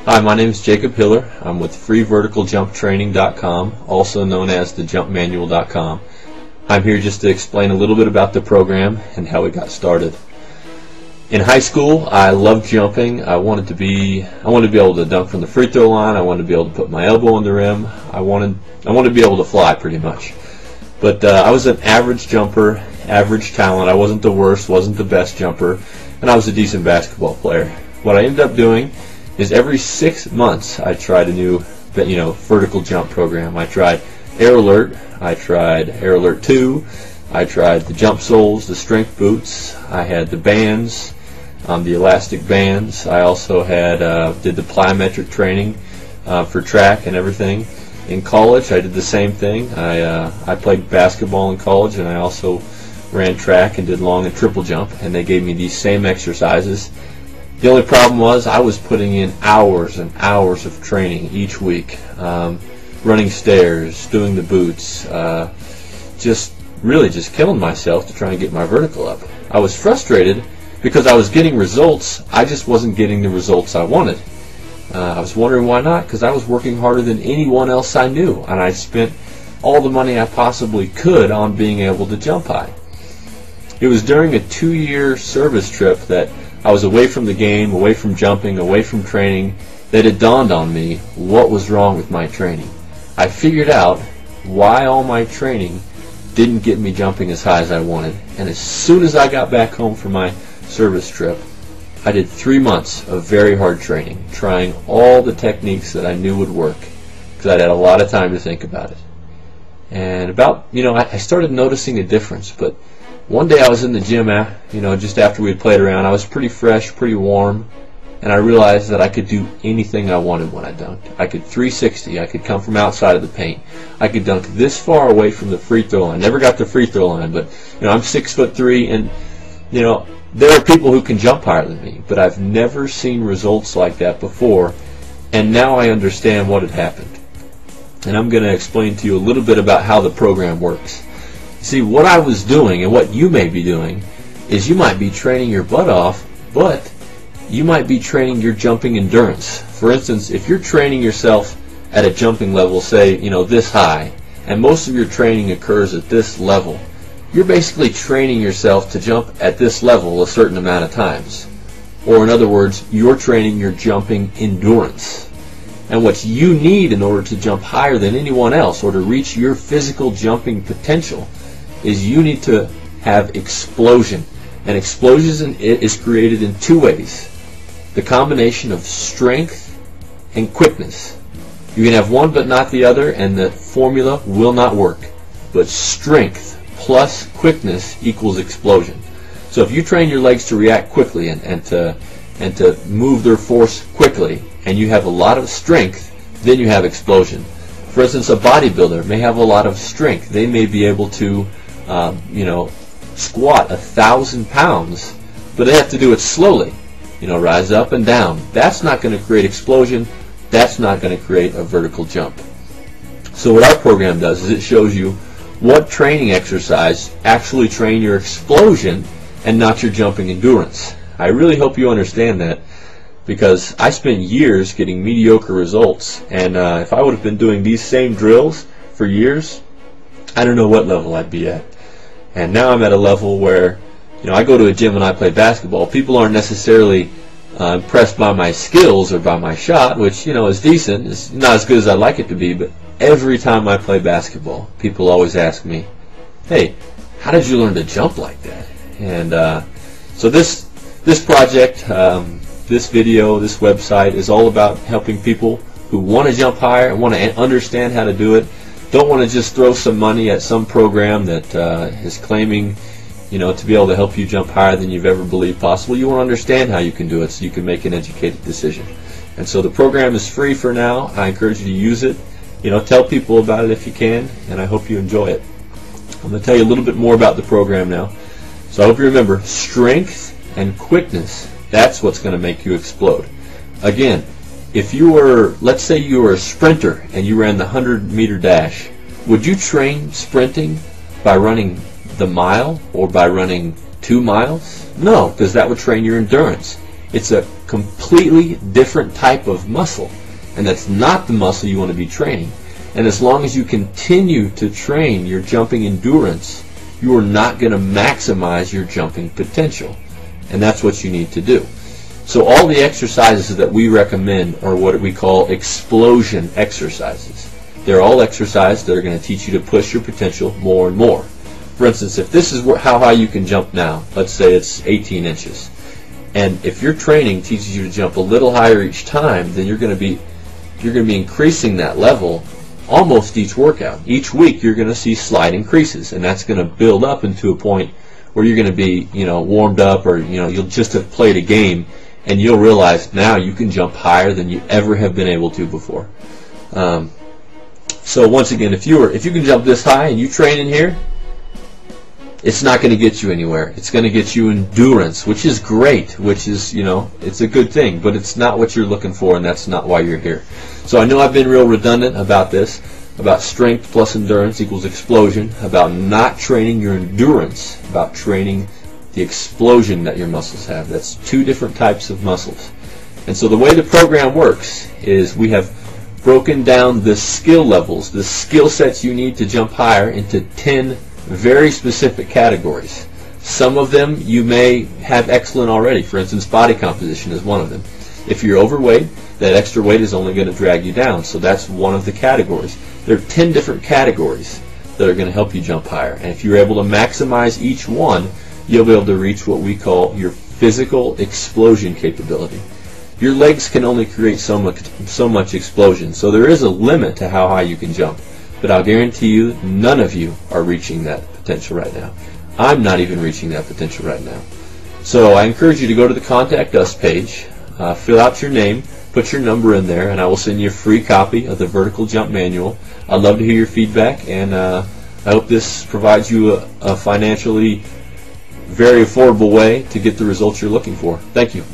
Hi, my name is Jacob Hiller. I'm with FreeVerticalJumpTraining.com, also known as TheJumpManual.com. I'm here just to explain a little bit about the program and how it got started. In high school, I loved jumping. I wanted to be able to dunk from the free throw line. I wanted to be able to put my elbow on the rim. I wanted to be able to fly pretty much. But I was an average jumper, average talent. I wasn't the worst, wasn't the best jumper, and I was a decent basketball player. What I ended up doing is every 6 months I tried a new vertical jump program. I tried Air Alert, I tried Air Alert 2, I tried the jump soles, the strength boots, I had the bands, the elastic bands. I also had did the plyometric training for track and everything. In college I did the same thing. I played basketball in college, and I also ran track and did long and triple jump, and they gave me these same exercises. The only problem was I was putting in hours and hours of training each week, running stairs, doing the boots, just killing myself to try and get my vertical up. I was frustrated because I was getting results, I just wasn't getting the results I wanted. I was wondering why not, because I was working harder than anyone else I knew, and I spent all the money I possibly could on being able to jump high. It was during a 2-year service trip that I was away from the game, away from jumping, away from training, that it dawned on me what was wrong with my training. I figured out why all my training didn't get me jumping as high as I wanted, and as soon as I got back home from my service trip, I did 3 months of very hard training, trying all the techniques that I knew would work, because I'd had a lot of time to think about it. And I started noticing a difference. But one day I was in the gym, just after we had played around. I was pretty fresh, pretty warm, and I realized that I could do anything I wanted when I dunked. I could 360. I could come from outside of the paint. I could dunk this far away from the free throw line. Never got the free throw line, but I'm 6'3", and there are people who can jump higher than me, but I've never seen results like that before, and now I understand what had happened. And I'm going to explain to you a little bit about how the program works. See, what I was doing, and what you may be doing, is you might be training your butt off, but you might be training your jumping endurance. For instance, if you're training yourself at a jumping level, say, this high, and most of your training occurs at this level, you're basically training yourself to jump at this level a certain amount of times. Or in other words, you're training your jumping endurance. And what you need in order to jump higher than anyone else, or to reach your physical jumping potential, is you need to have explosion. And explosion is created in 2 ways. The combination of strength and quickness. You can have one but not the other, and the formula will not work. But strength plus quickness equals explosion. So if you train your legs to react quickly and to move their force quickly, and you have a lot of strength, then you have explosion. For instance, a bodybuilder may have a lot of strength. They may be able to squat 1,000 pounds, but they have to do it slowly, rise up and down. That's not going to create explosion. That's not going to create a vertical jump. So what our program does is it shows you what training exercise actually train your explosion and not your jumping endurance. I really hope you understand that, because I spent years getting mediocre results, and if I would have been doing these same drills for years, I don't know what level I'd be at. And now I'm at a level where I go to a gym and I play basketball. People aren't necessarily impressed by my skills or by my shot, which is decent. It's not as good as I'd like it to be, but every time I play basketball, people always ask me, "Hey, how did you learn to jump like that?" And so this project, this video, this website is all about helping people who want to jump higher and want to understand how to do it. Don't want to just throw some money at some program that is claiming to be able to help you jump higher than you've ever believed possible. You want to understand how you can do it so you can make an educated decision. And so the program is free for now. I encourage you to use it. Tell people about it if you can, and I hope you enjoy it. I'm going to tell you a little bit more about the program now. So I hope you remember, strength and quickness, that's what's going to make you explode. Again, if you were, let's say you were a sprinter and you ran the 100-meter dash, would you train sprinting by running the mile or by running 2 miles? No, because that would train your endurance. It's a completely different type of muscle, and that's not the muscle you want to be training. And as long as you continue to train your jumping endurance, you are not going to maximize your jumping potential, and that's what you need to do. So all the exercises that we recommend are what we call explosion exercises. They're all exercises that are going to teach you to push your potential more and more. For instance, if this is how high you can jump now, let's say it's 18 inches, and if your training teaches you to jump a little higher each time, then you're going to be increasing that level almost each workout. Each week you're going to see slight increases, and that's going to build up into a point where you're going to be, warmed up, or you'll just have played a game, and you'll realize now you can jump higher than you ever have been able to before. So once again, if you can jump this high and you train in here, it's not going to get you anywhere. It's going to get you endurance, which is great, which is, it's a good thing, but it's not what you're looking for, and that's not why you're here. So I know I've been real redundant about this, about strength plus endurance equals explosion, about not training your endurance, about training the explosion that your muscles have. That's two different types of muscles. And so the way the program works is we have broken down the skill levels, the skill sets you need to jump higher, into 10 very specific categories. Some of them you may have excellent already. For instance, body composition is one of them. If you're overweight, that extra weight is only going to drag you down, so that's one of the categories. There are 10 different categories that are going to help you jump higher, and if you're able to maximize each one, you'll be able to reach what we call your physical explosion capability. Your legs can only create so much explosion, so there is a limit to how high you can jump. But I'll guarantee you, none of you are reaching that potential right now. I'm not even reaching that potential right now. So I encourage you to go to the Contact Us page, fill out your name, put your number in there, and I will send you a free copy of the Vertical Jump Manual. I'd love to hear your feedback, and I hope this provides you a financially very affordable way to get the results you're looking for. Thank you.